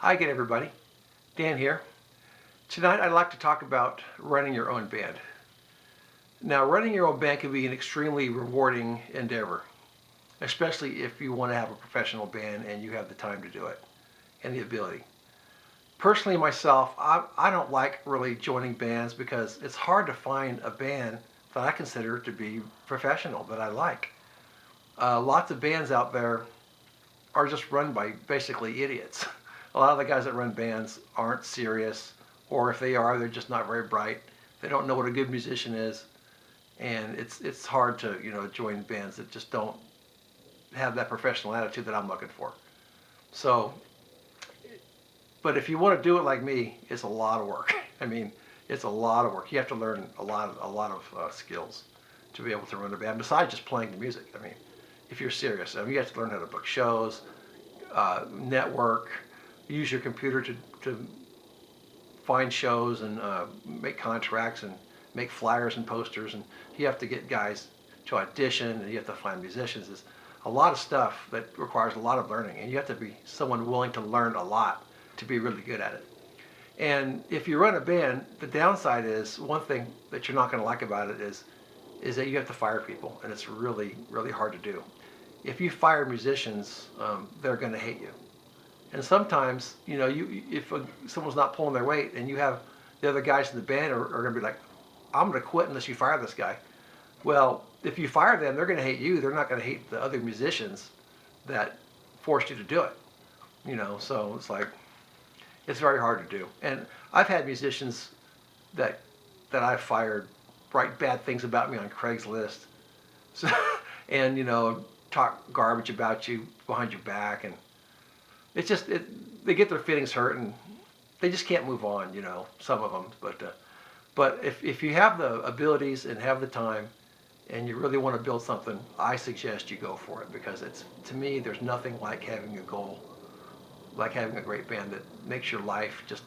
Hi again, everybody. Dan here. Tonight I'd like to talk about running your own band. Now, running your own band can be an extremely rewarding endeavor, especially if you want to have a professional band and you have the time to do it and the ability. Personally, myself, I don't like really joining bands because it's hard to find a band that I consider to be professional that I like. Lots of bands out there are just run by basically idiots. A lot of the guys that run bands aren't serious, or if they are, they're just not very bright. They don't know what a good musician is, and it's hard to join bands that just don't have that professional attitude that I'm looking for. So, but if you want to do it like me, it's a lot of work. I mean, it's a lot of work. You have to learn a lot of skills to be able to run a band. Besides just playing the music, I mean, if you're serious, you have to learn how to book shows, network, use your computer to find shows and make contracts and make flyers and posters, and you have to get guys to audition, and you have to find musicians. There's a lot of stuff that requires a lot of learning, and you have to be someone willing to learn a lot to be really good at it. And if you run a band, the downside is one thing that you're not going to like about it is that you have to fire people, and it's really really hard to do. If you fire musicians, they're going to hate you. And sometimes, if someone's not pulling their weight, and you have the other guys in the band are going to be like, "I'm going to quit unless you fire this guy." Well, if you fire them, they're going to hate you. They're not going to hate the other musicians that forced you to do it. So it's like it's very hard to do. And I've had musicians that I've fired write bad things about me on Craigslist, so, and talk garbage about you behind your back, and it's just they get their feelings hurt and they just can't move on. Some of them, but if you have the abilities and have the time and you really want to build something, I suggest you go for it, because it's, to me, there's nothing like having a goal, like having a great band that makes your life, just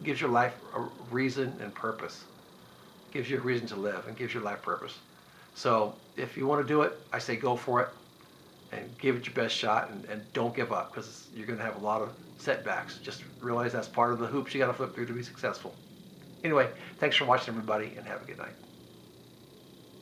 gives your life a reason and purpose, gives you a reason to live and gives your life purpose. So if you want to do it, I say go for it and give it your best shot, and don't give up, because you're going to have a lot of setbacks. Just realize that's part of the hoops you got to flip through to be successful. Anyway, thanks for watching, everybody, and have a good night.